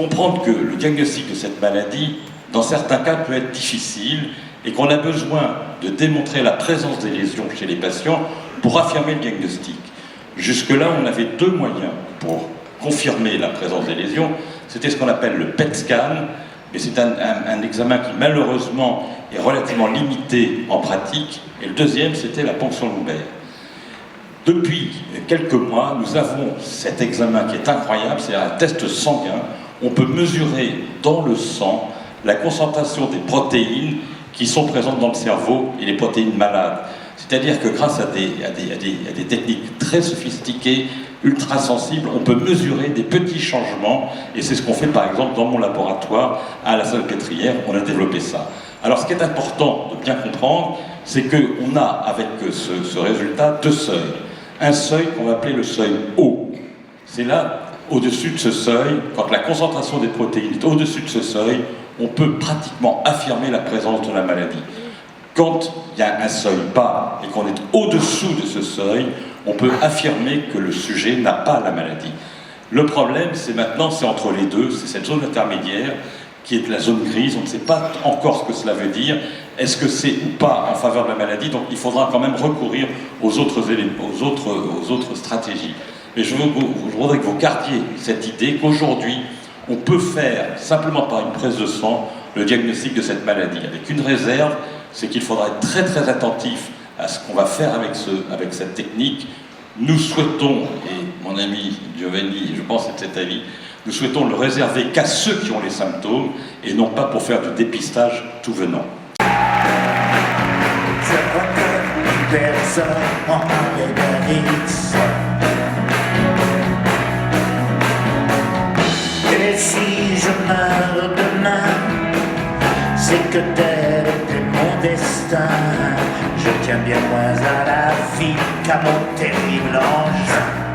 comprendre que le diagnostic de cette maladie, dans certains cas, peut être difficile et qu'on a besoin de démontrer la présence des lésions chez les patients pour affirmer le diagnostic. Jusque-là, on avait deux moyens pour confirmer la présence des lésions. C'était ce qu'on appelle le PET scan, mais c'est un examen qui malheureusement est relativement limité en pratique. Et le deuxième, c'était la ponction lombaire. Depuis quelques mois, nous avons cet examen qui est incroyable, c'est un test sanguin. On peut mesurer dans le sang la concentration des protéines qui sont présentes dans le cerveau et les protéines malades. C'est-à-dire que grâce à des techniques très sophistiquées, ultra sensibles, on peut mesurer des petits changements, et c'est ce qu'on fait par exemple dans mon laboratoire à la Salpêtrière, on a développé ça. Alors ce qui est important de bien comprendre, c'est qu'on a avec ce résultat deux seuils. Un seuil qu'on va appeler le seuil haut. C'est là, au-dessus de ce seuil, quand la concentration des protéines est au-dessus de ce seuil, on peut pratiquement affirmer la présence de la maladie. Quand il y a un seuil bas et qu'on est au-dessous de ce seuil, on peut affirmer que le sujet n'a pas la maladie. Le problème, c'est maintenant, c'est entre les deux, c'est cette zone intermédiaire qui est la zone grise, on ne sait pas encore ce que cela veut dire, est-ce que c'est ou pas en faveur de la maladie, donc il faudra quand même recourir aux autres éléments, aux autres stratégies. Mais je voudrais que vous gardiez cette idée qu'aujourd'hui, on peut faire, simplement par une prise de sang, le diagnostic de cette maladie, avec une réserve, c'est qu'il faudra être très très attentif à ce qu'on va faire avec cette technique. Nous souhaitons, et mon ami Giovanni, je pense c'est cet avis, nous souhaitons le réserver qu'à ceux qui ont les symptômes et non pas pour faire du dépistage tout venant. Et si je meurs demain, c'est que tel était mon destin. Je tiens bien moins à la vie qu'à mon terrible engin.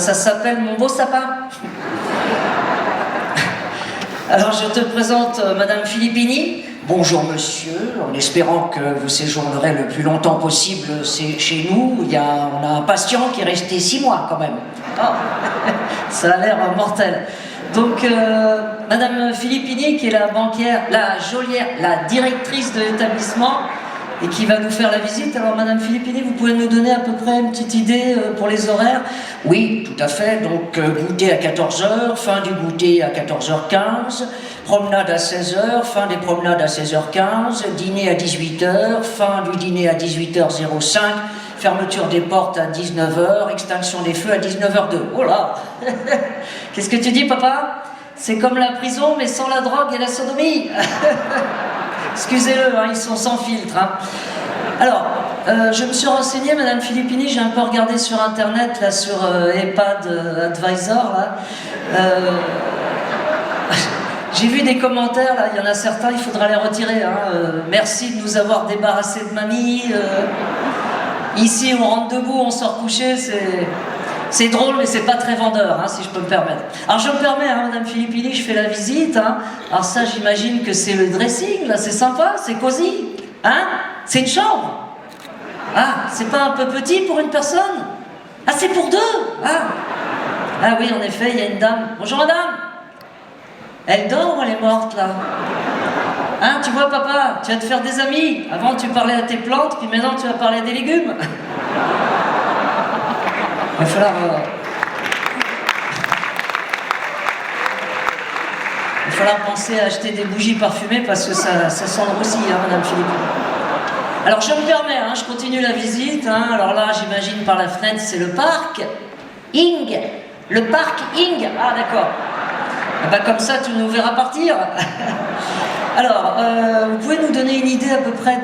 Ça s'appelle Mon beau sapin. Alors je te présente Madame Filippini. Bonjour monsieur, en espérant que vous séjournerez le plus longtemps possible chez nous. On a un patient qui est resté 6 mois quand même. Oh, ça a l'air mortel. Donc Madame Filippini, qui est la banquière, la geôlière, la directrice de l'établissement, et qui va nous faire la visite. Alors Madame Filippini, vous pouvez nous donner à peu près une petite idée pour les horaires? Oui, tout à fait. Donc goûter à 14h, fin du goûter à 14h15, promenade à 16h, fin des promenades à 16h15, dîner à 18h, fin du dîner à 18h05, fermeture des portes à 19h, extinction des feux à 19h02. Oh là! Qu'est-ce que tu dis, papa? C'est comme la prison, mais sans la drogue et la sodomie. Excusez-le, hein, ils sont sans filtre. Hein. Alors, je me suis renseigné, Madame Filippini, j'ai un peu regardé sur Internet, là, sur EHPAD Advisor, là. J'ai vu des commentaires, là, il y en a certains, il faudra les retirer. Hein. Merci de nous avoir débarrassé de mamie. Ici, on rentre debout, on sort couché, c'est drôle, mais c'est pas très vendeur, hein, si je peux me permettre. Alors je me permets, hein, Madame Filippini, je fais la visite. Hein. Alors ça, j'imagine que c'est le dressing, là, c'est sympa, c'est cosy. Hein? C'est une chambre. Ah, c'est pas un peu petit pour une personne? Ah, c'est pour 2. Ah oui, en effet, il y a une dame. Bonjour madame. Elle dort ou elle est morte, là? Hein, tu vois, papa, tu vas te faire des amis. Avant, tu parlais à tes plantes, puis maintenant, tu vas parler des légumes. Il va falloir penser à acheter des bougies parfumées parce que ça sent le roussi, hein, Madame Philippe. Alors je me permets, hein, je continue la visite. Hein, alors là, j'imagine par la fenêtre, c'est le parc Ing. Le parc Ing. Ah d'accord. Eh ben, comme ça, tu nous verras partir. Alors, vous pouvez nous donner une idée à peu près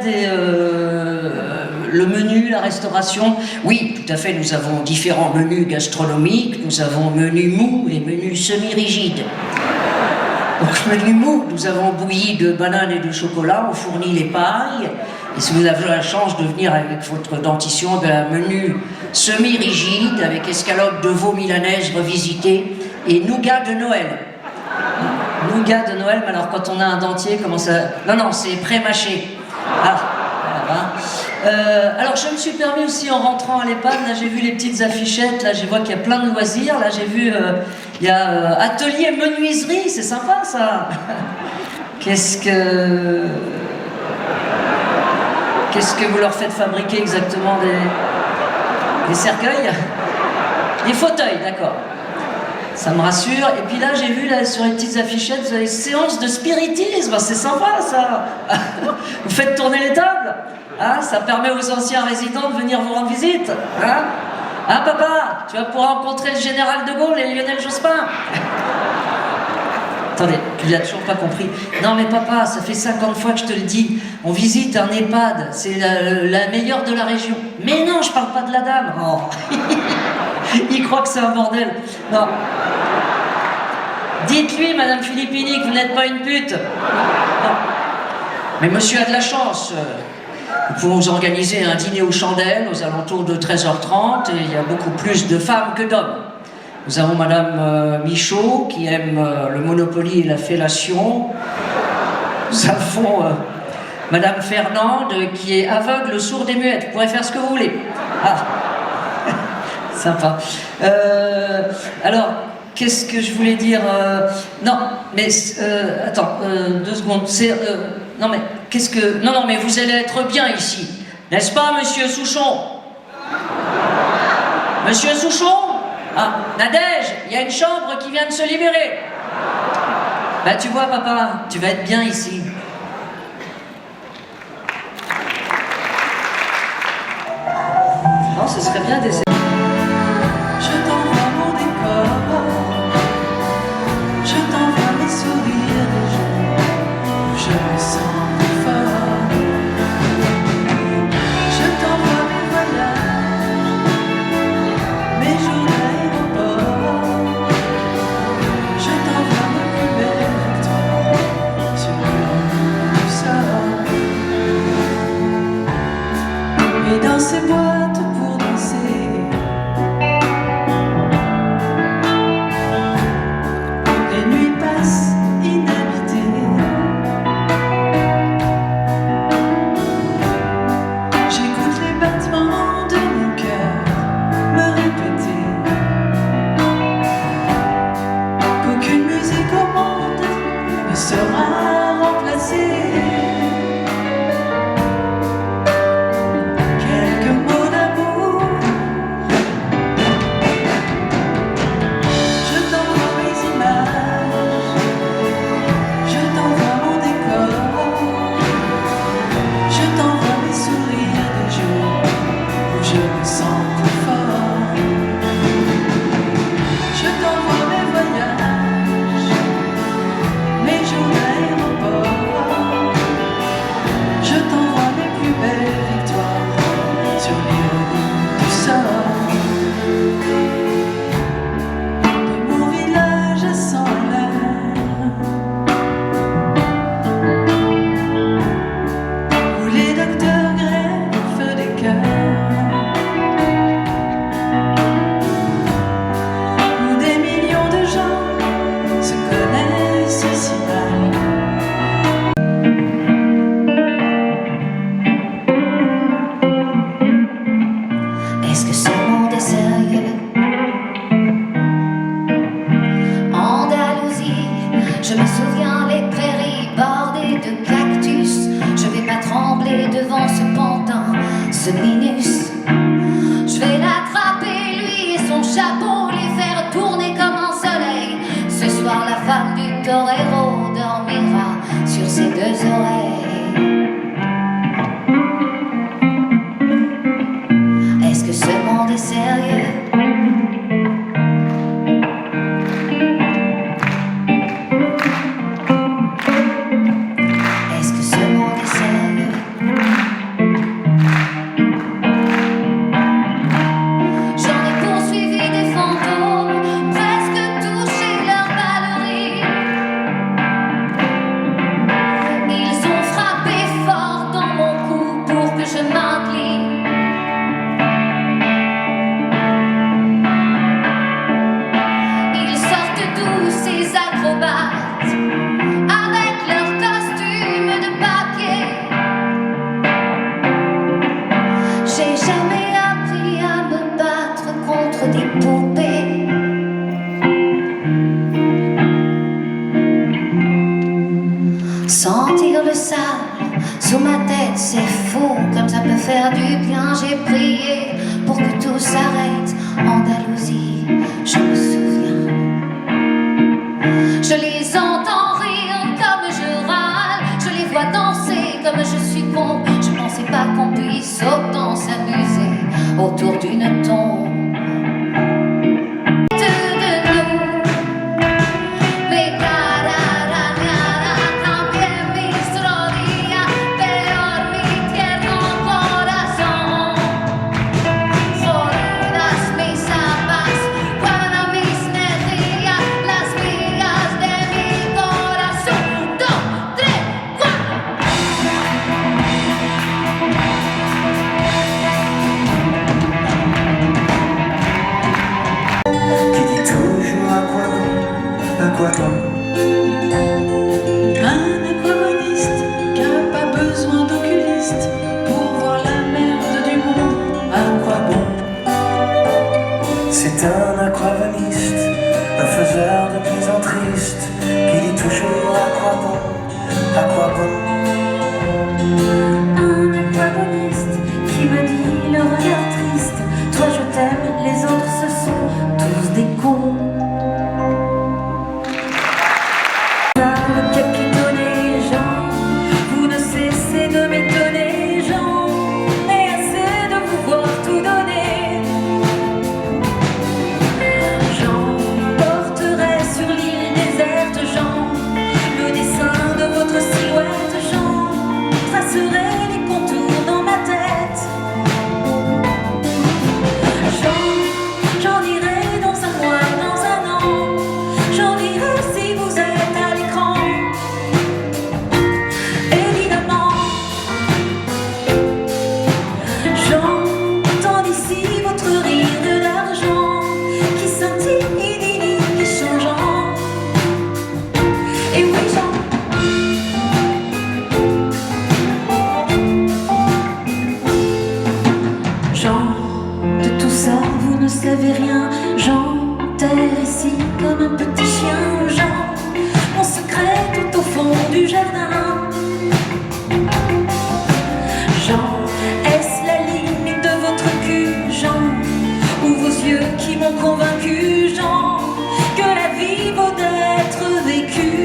le menu, la restauration? Oui, tout à fait, nous avons différents menus gastronomiques, nous avons menu mou et menu semi-rigide. Donc, menu mou, nous avons bouilli de bananes et de chocolat, on fournit les pailles, et si vous avez la chance de venir avec votre dentition, un menu semi-rigide avec escalope de veau milanaise revisitée et nougat de Noël. Nougat de Noël, mais alors quand on a un dentier, comment ça... Non, c'est pré-mâché. Ah, voilà. Alors je me suis permis aussi en rentrant à l'EHPAD, là j'ai vu les petites affichettes, là je vois qu'il y a plein de loisirs, là j'ai vu, il y a atelier menuiserie, c'est sympa ça. Qu'est-ce que vous leur faites fabriquer exactement? Des cercueils? Des fauteuils, d'accord. Ça me rassure. Et puis là, j'ai vu là, sur les petites affichettes, vous avez des séances de spiritisme. C'est sympa, ça. Vous faites tourner les tables. Hein, ça permet aux anciens résidents de venir vous rendre visite. Hein, papa, tu vas pouvoir rencontrer le général de Gaulle et Lionel Jospin. Attendez, il n'a toujours pas compris. Non mais papa, ça fait 50 fois que je te le dis. On visite un EHPAD. C'est la meilleure de la région. Mais non, je parle pas de la dame. Oh. Il croit que c'est un bordel. Non. Dites-lui, Madame Filippini, que vous n'êtes pas une pute. Non. Mais monsieur a de la chance. Nous pouvons vous organiser un dîner aux chandelles aux alentours de 13h30 et il y a beaucoup plus de femmes que d'hommes. Nous avons Madame Michaud qui aime le Monopoly et la fellation. Nous avons Madame Fernande qui est aveugle, sourde et muette. Vous pourrez faire ce que vous voulez. Ah. Sympa. Alors, qu'est-ce que je voulais dire? Non, mais attends, 2 secondes. Non, mais qu'est-ce que... Non, mais vous allez être bien ici. N'est-ce pas, Monsieur Souchon? Monsieur Souchon? Ah, Nadège, il y a une chambre qui vient de se libérer. Bah, tu vois, papa, tu vas être bien ici. Non, ce serait bien d'essayer. Et dans ces boîtes pour danser, la femme du torero dormira sur ses deux oreilles. Est-ce que ce monde est sérieux? Est-ce que ce monde est sérieux? J'en ai poursuivi des fantômes, presque touché leur balerie. Ils ont frappé fort dans mon cou pour que je m'incline. Ils sortent d'où ces acrobates avec leurs costumes de papier. J'ai jamais appris à me battre contre des poupées. Sentir le sable sous ma tête, c'est fou, comme ça peut faire du bien. J'ai prié pour que tout s'arrête. Andalousie, je me souviens. Je les entends rire comme je râle. Je les vois danser comme je suis con. Je pensais pas qu'on puisse autant s'amuser autour d'une tombe. Un aquamaniste qui n'a pas besoin d'oculiste pour voir la merde du monde. À quoi bon? C'est un aquavaniste, un faiseur de plaisants tristes, qui dit toujours à quoi bon, à quoi bon. Un aquagoniste qui me dit le regard triste. Toi je t'aime, les autres ce sont tous des cons. Le capitaine les gens, vous ne cessez de m'étonner, Jean, et assez de vous voir tout donner. J'en porterai sur l'île déserte, Jean, le dessin de votre silhouette, Jean, tracerai les contours dans ma tête. Jean, j'en irai dans un mois, dans un an, j'en irai si vous êtes à l'écran. Évidemment, j'entends d'ici votre rire d'argent qui scintille, idyllique et changeant. Et oui, Jean, de tout ça vous ne savez rien. J'enterre ici comme un petit chien, Jean, mon secret tout au fond du jardin. Jean, est-ce la limite de votre cul, Jean, ou vos yeux qui m'ont convaincu, Jean, que la vie vaut d'être vécue?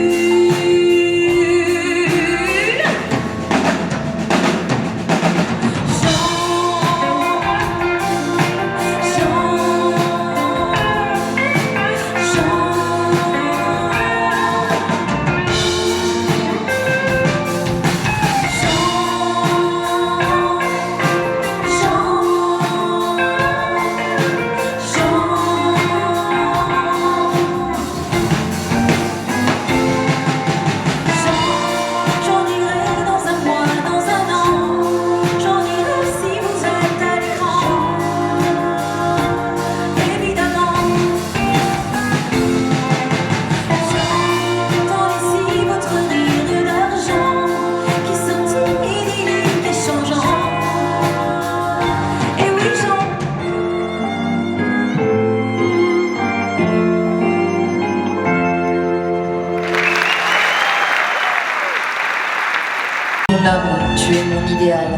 Mon homme, tu es mon idéal.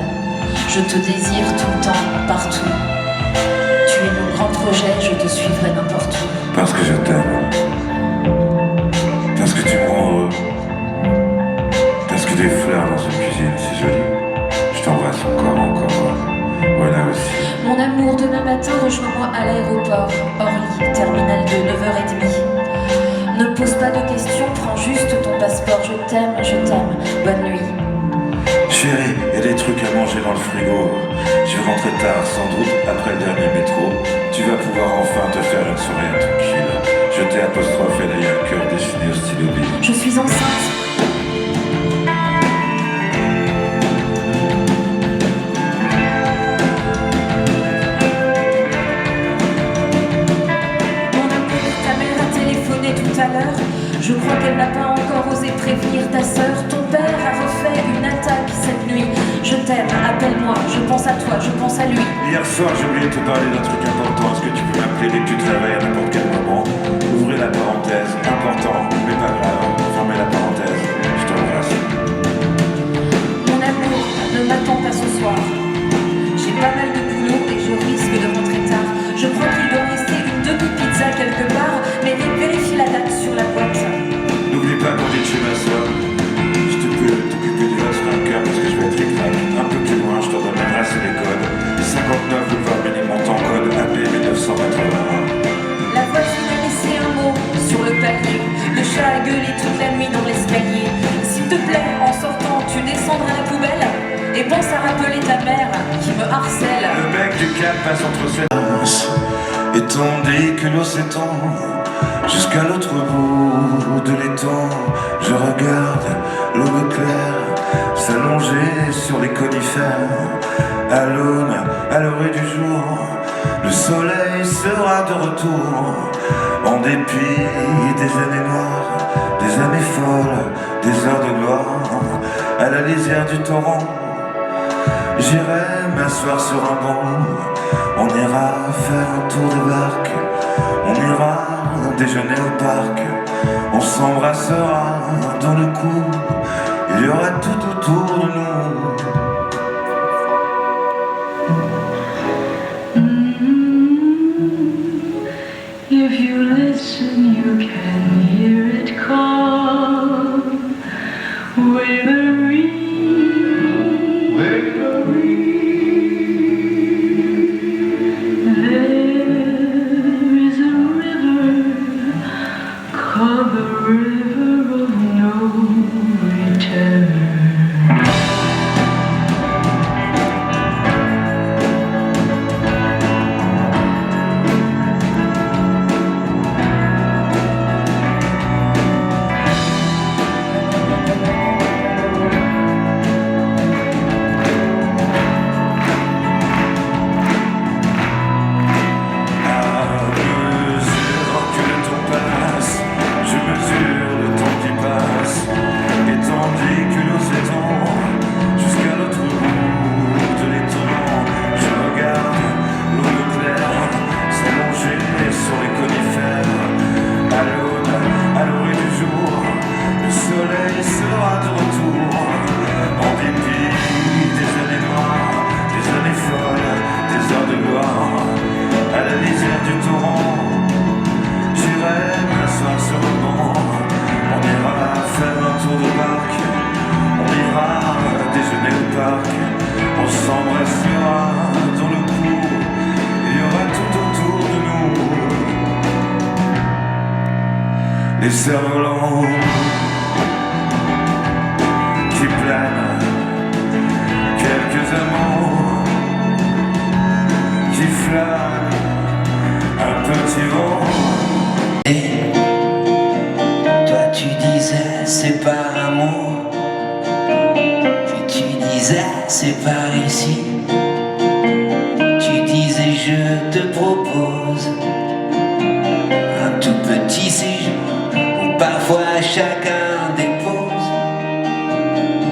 Je te désire tout le temps, partout. Tu es mon grand projet, je te suivrai n'importe où. Parce que je t'aime. amour, demain matin, rejoins-moi à l'aéroport. Orly, terminal de 9h30. Ne pose pas de questions, prends juste ton passeport. Je t'aime, bonne nuit. Chérie, il y a des trucs à manger dans le frigo. Je vais rentrer tard, sans doute, après le dernier métro. Tu vas pouvoir enfin te faire une soirée tranquille. Je t'ai apostrophé d'ailleurs, cœur dessiné au stylo bille. Je suis enceinte. Tout à l'heure, je crois qu'elle n'a pas encore osé prévenir ta sœur. Ton père a refait une attaque cette nuit. Je t'aime, appelle-moi, je pense à toi, je pense à lui. Hier soir, j'ai oublié de te parler d'un truc important. Est-ce que tu peux m'appeler dès que tu te réveilles à n'importe quel moment? Ouvrez la parenthèse, important, mais pas grave. Fermez la parenthèse, je t'embrasse. Mon amour, ne m'attends pas ce soir. J'ai pas mal de boulot et je risque de rentrer tard. Je crois qu'il doit rester une demi-pizza quelque part, mais vérifie la date sur la boîte. N'oublie pas qu'on est chez ma soeur. Je te peux t'occuper du reste d'un cœur parce que je vais être ric-rac. Un peu plus loin, je te donne l'adresse et les codes. 59 boulevard Ménilmontant, code AB 1981. La voisine a laissé un mot sur le palier. Le chat a gueulé toute la nuit dans l'escalier. S'il te plaît, en sortant, tu descendras la poubelle et pense à rappeler ta mère qui me harcèle. Le mec du cap passe entre ses et tandis que l'eau s'étend jusqu'à l'autre bout de l'étang, je regarde l'aube claire s'allonger sur les conifères. À l'aune, à l'orée du jour, le soleil sera de retour. En dépit des années noires, des années folles, des heures de gloire, à la lisière du torrent, j'irai m'asseoir sur un banc. On ira faire un tour de barque, on ira déjeuner au parc, on s'embrassera dans le cou, il y aura tout autour de nous. If you listen, you can hear it call. Waverly, Waverly. There is a river called the river of no return. Les cerfs-volants qui planent, quelques amants qui flânent, un petit vent. Et toi tu disais c'est par amour, puis tu disais c'est par ici, tu disais je te propose un tout petit séjour. Parfois chacun dépose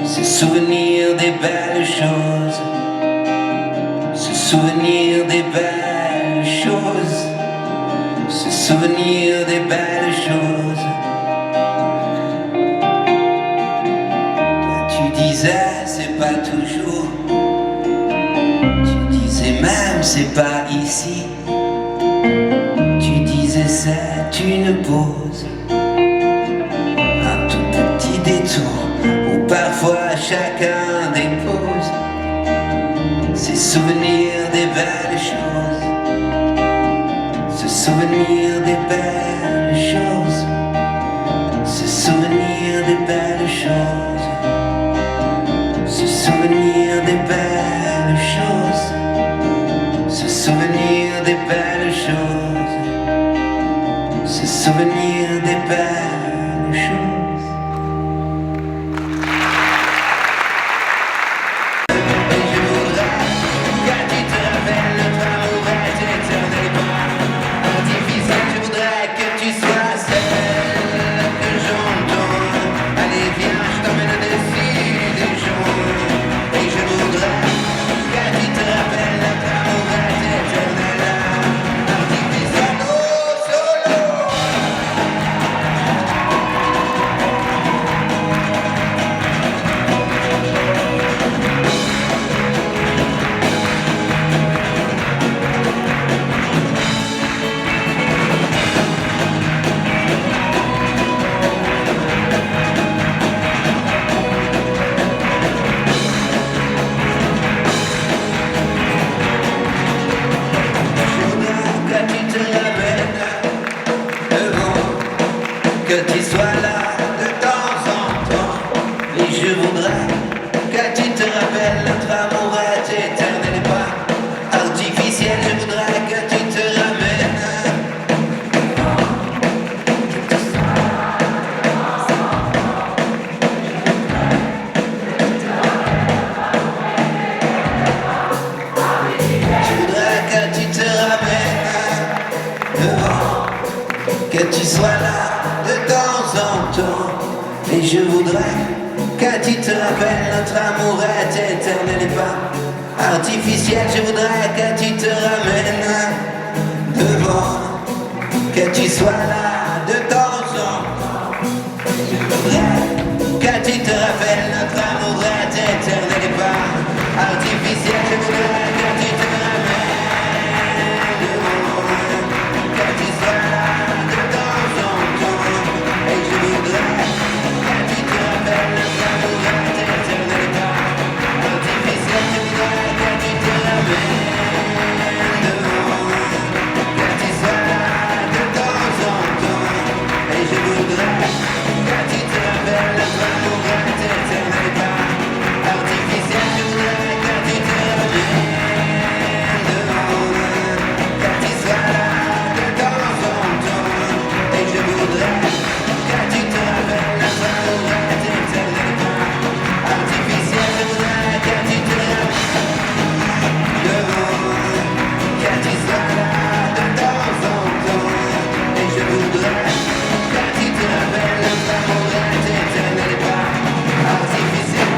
se souvenir des belles choses, se souvenir des belles choses, se souvenir des belles choses. Toi tu disais c'est pas toujours, tu disais même c'est pas ici, tu disais c'est une pause, où parfois chacun dépose ses souvenirs des belles choses, se souvenir des belles choses, se souvenir des belles choses, se souvenir des belles choses, se souvenir des belles choses, se souvenir des belles choses. Que tu sois là de temps en temps. Et je voudrais que tu te rappelles notre amour est éternel et pas artificiel. Je voudrais que tu te ramènes. Je voudrais que tu te ramènes devant, que tu sois là de temps en temps. Et je voudrais que tu te rappelles notre amour est éternel et pas artificiel. Je voudrais que tu te ramènes devant, que tu sois là de temps en temps. Je voudrais que tu te rappelles notre amour est éternel et pas artificiel. Je voudrais que tu te ramènes devant, que tu sois là de temps en temps. Et je voudrais que tu te rappelles notre amour est éternel et pas artificiel. Je voudrais que tu te ramènes devant, que tu sois là de temps en temps. Et je voudrais que tu te rappelles notre amour est éternel et pas artificiel. Je voudrais que tu te ramènes devant, que tu sois là de temps en temps. Et je voudrais que tu te rappelles notre amour est éternel et pas artificiel. Je voudrais que tu te ramènes devant, que tu sois là de temps en temps. Et je voudrais que tu te rappelles notre amour est éternel et pas artificiel.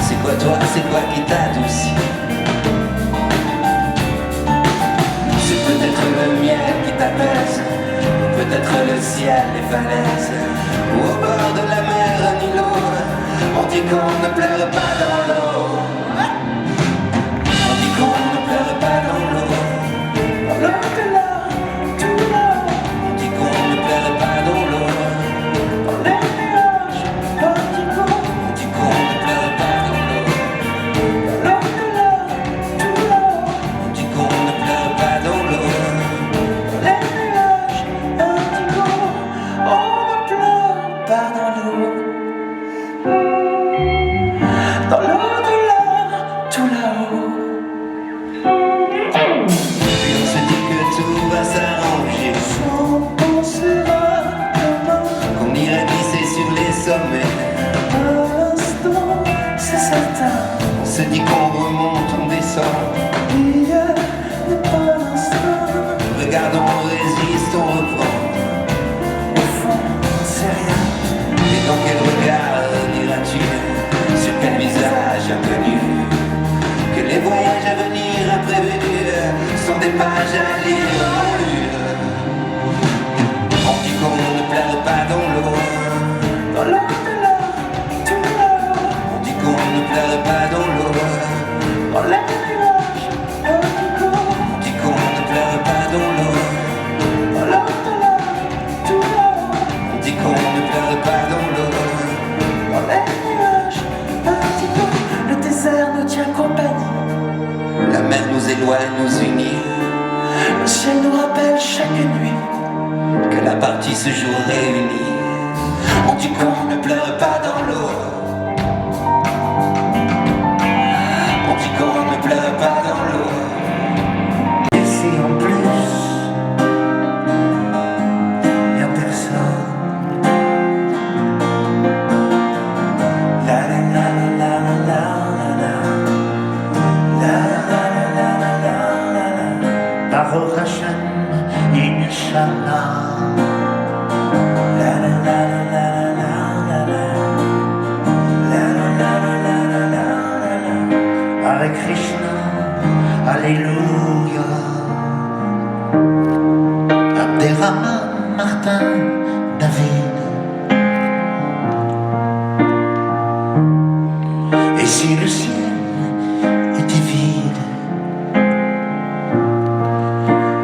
C'est quoi toi, c'est quoi qui t'adoucit? C'est peut-être le miel qui t'apaise, ou peut-être le ciel, les falaises, ou au bord de la mer un îlot. On dit qu'on ne pleure pas dans l'eau. On dit qu'on ne pleure pas dans l'eau. Dans l'eau de là, tout là. On dit qu'on ne pleure pas dans l'eau. Dans les nuages, on dit qu'on ne pleure pas dans l'eau. Dans l'eau de là, tout là. On dit qu'on ne pleure pas dans l'eau. Dans les nuages, on dit qu'on ne pleure pas dans l'eau. Dans l'au-delà, tout là-haut. Puis on se dit que tout va s'arranger. On sera demain, qu'on ira glisser sur les sommets. À l'instant, c'est certain. On se dit qu'on remonte, on descend. Hier n'est pas l'instant. Regardons, on résiste, on reprend. Au fond, c'est rien. Et dans quel regard iras-tu? Sur quel visage inconnu? Que les voyages à venir imprévenus sont des pages à lire en lune. On dit qu'on ne pleure pas dans l'eau. Dans l'eau de là, tout là. On dit qu'on ne pleure pas dans l'eau. Dans les nuages, on dit qu'on ne pleure pas dans l'eau. doit nous unir. Le ciel nous rappelle chaque nuit que la partie se joue réunie. On dit qu'on ne pleure pas dans l'eau. On dit qu'on ne pleure pas dans l'eau. Et si en plus y a personne, la la la la la la la la la la la la la, Baruch Hashem, Inch'Allah. Hare Krishna, Alléluia. Abderrahman, Martin, David. Et si le ciel était vide,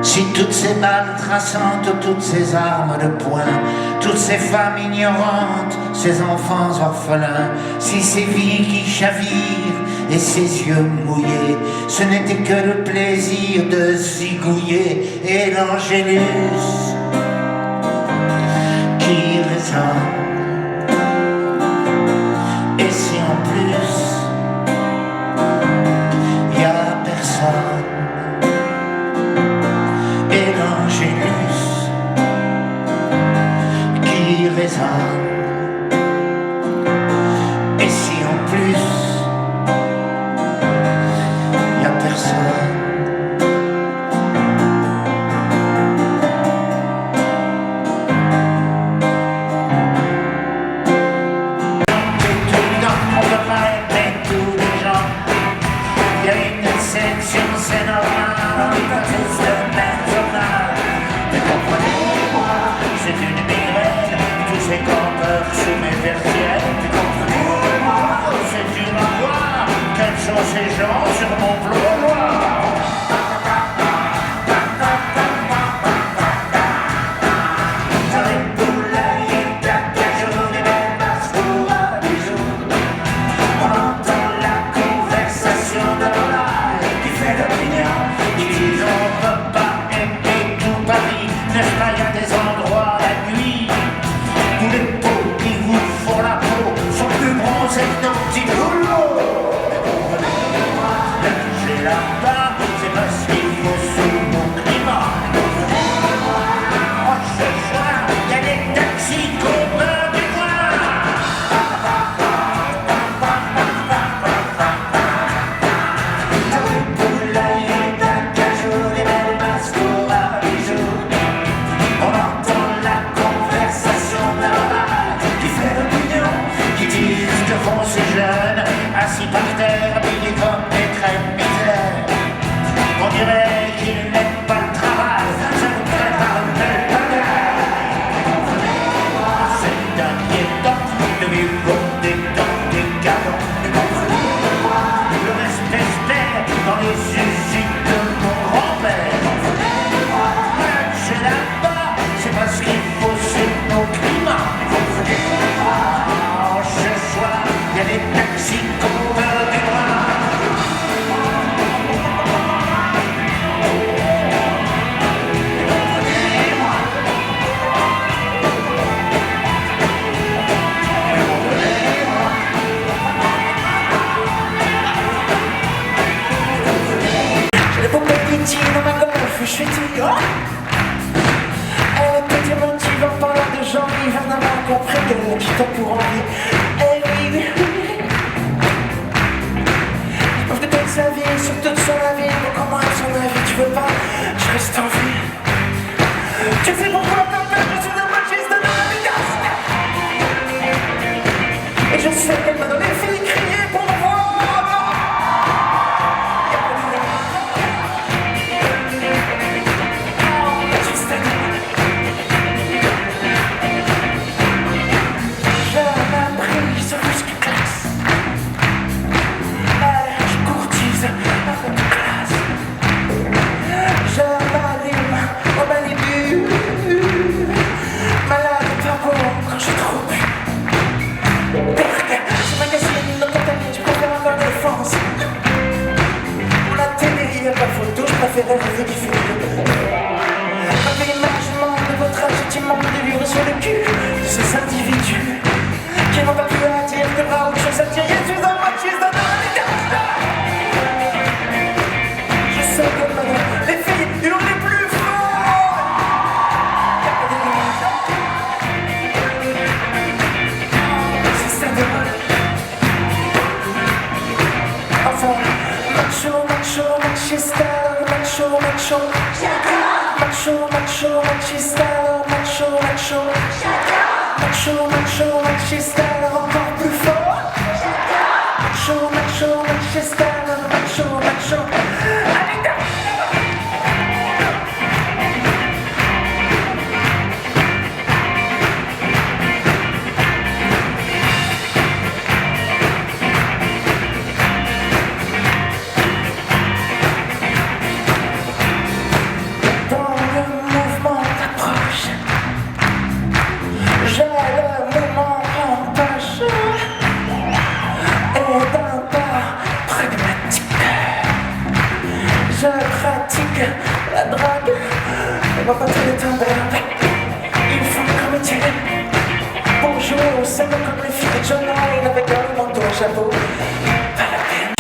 si toutes ces balles traçantes, toutes ces armes de poing, toutes ces femmes ignorantes, ces enfants orphelins, si ces vies qui chavirent et ces yeux mouillés, ce n'était que le plaisir de zigouiller et l'angélus qui résonne. Et si en plus y a personne, et l'angélus qui résonne. Et si en plus y a personne, on peut pas aimer tous les gens. Il y a une exception, c'est normal. On n'est pas tous le même journal. Mais comprenez-moi, c'est une migraine. Tous ces campeurs sous mes persiennes. Mais comprenez-moi, c'est dur à voir. Quels sont ces gens sur mon plomboir? Assis par terre, habillés comme des crèmes misères. On dirait qu'ils n'aiment pas le travail, ça nous prépare une belle bagarre. C'est inquiétant de vivre comme des temps décadents. Le respect se perd dans les usines de mon grand-père. C'est là-bas, c'est parce qu'il faut suivre nos climats. Oh, ce soir, il y a des taxis qu'on veut du noir. J'ai les paupières petites dans ma golf, je suis tout gros. Elle était émotive en parlant de gens qui viennent d'avoir compris qu'elle est tout pour envie. Eh oui, oui, oui. macho, macho, Manchester, macho, macho. Allez, je pratique la drague. On va pas tout éteindre. Il faut comme métier pour jouer au salon comme les filles de John Wayne avec un manteau à chapeau. Pas la peine.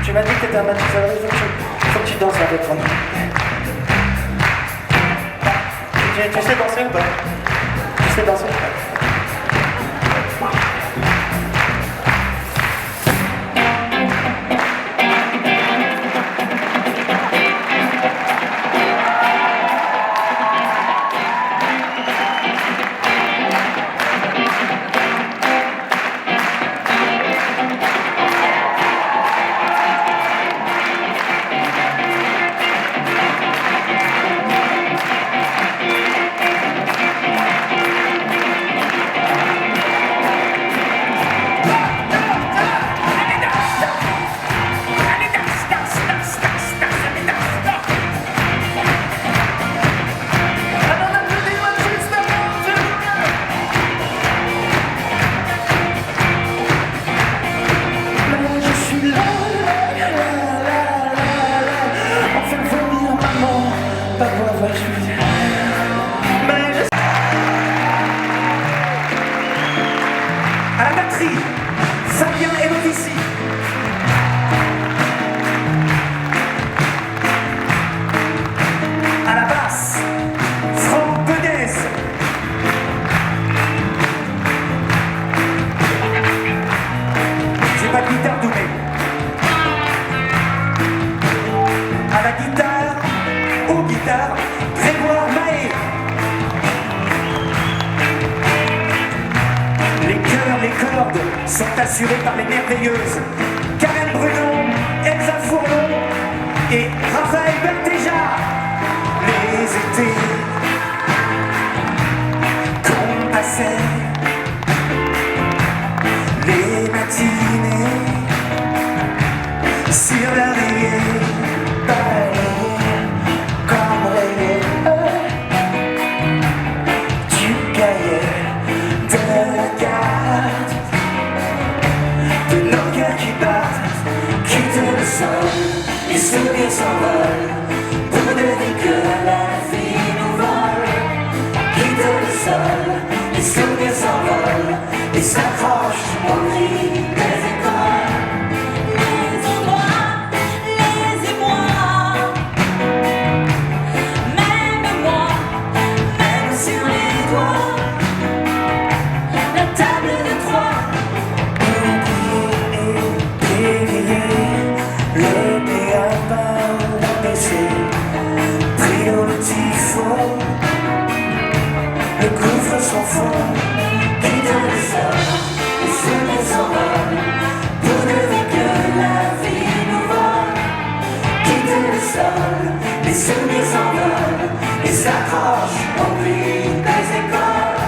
Tu m'as dit que t'étais un matin, faut que tu danses avec moi. Tu sais danser ou pas? Tu sais danser ou pas? À la batterie, Fabien Elovici. À la basse, Franck Benez. J'ai pas de guitare doublée. À la guitare, aux guitares, Grégoire Mahé. Les cordes sont assurées par les merveilleuses Karen Brunon, Elsa Fourlon et Raphaël Bertéja. Les étés qu'on passait, les matinées sur la rivière, balayées comme rayées du cahier de la garde, de nos cœurs qui battent, quitter le sol les souvenirs s'envolent pour deviner que la vie nous vole. Quitte le sol, les souvenirs s'envolent et s'accrochent au gris des écoles. Les émois, même moi, Même sur les doigts, la table de Troie. le béaba baissé, pris dans le typhon, le gouffre sans fond, quitte le sol, les souvenirs s'envolent, pour deviner que la vie nous vole. Quitte le sol, les souvenirs s'envolent, et s'accrochent au gris des écoles.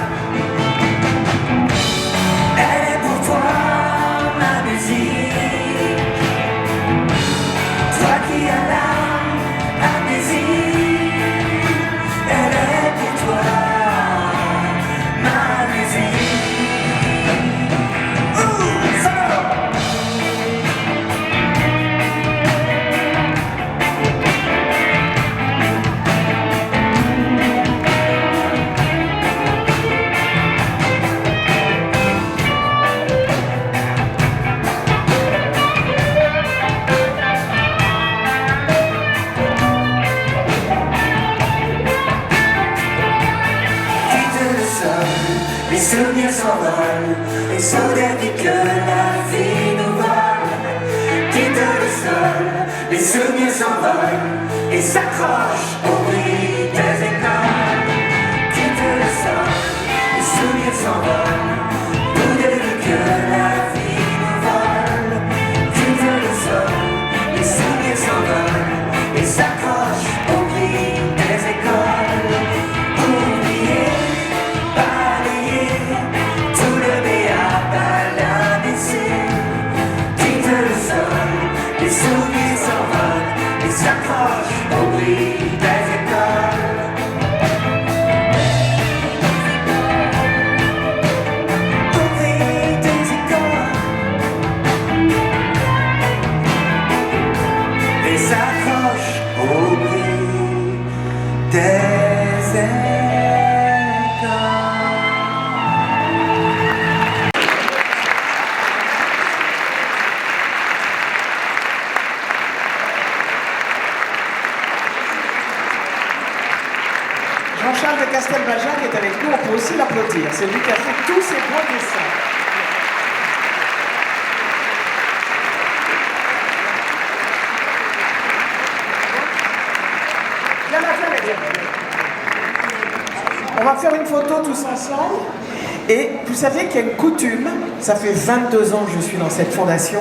Elle est pour toi ma musique, toi qui as l'amnésie. Elle est pour toi ma musique. Solo! Quitte le sol, les souvenirs s'envolent, et soudain dit que la vie nous vole. Quitte le sol, les souvenirs s'envolent, et s'accrochent au bruit des écoles. Quitte le sol, les souvenirs s'envolent, pour deviner que la vie nous vole. Quitte le sol, les souvenirs s'envolent, et s'accrochent au bruit des écoles. Oublier, balayer, tout le béaba baisser. Quitte le sol, les souvenirs s'envolent et s'accrochent au bruit des écoles. Au bruit des écoles. Et s'accrochent au bruit des écoles. Jean-Charles de Castelbajac est avec nous, on peut aussi l'applaudir. C'est lui qui a fait tous ces beaux dessins. On va faire une photo tous ensemble. Et vous savez qu'il y a une coutume, ça fait 22 ans que je suis dans cette fondation,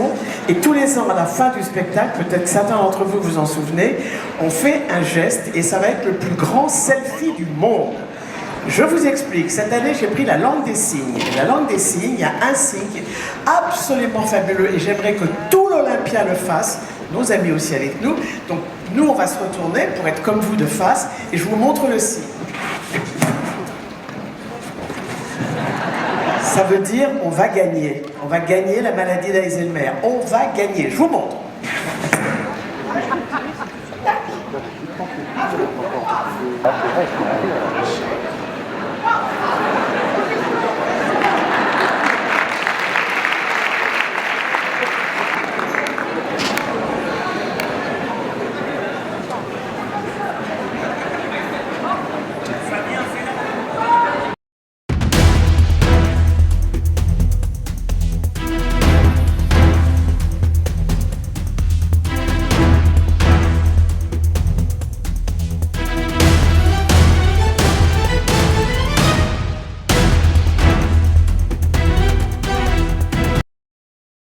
et tous les ans à la fin du spectacle, peut-être que certains d'entre vous vous en souvenez, on fait un geste et ça va être le plus grand selfie du monde. Je vous explique, cette année j'ai pris la langue des signes. Et la langue des signes, il y a un signe absolument fabuleux et j'aimerais que tout l'Olympia le fasse, nos amis aussi avec nous. Donc nous on va se retourner pour être comme vous de face et je vous montre le signe. Ça veut dire on va gagner la maladie d'Alzheimer. On va gagner. Je vous montre.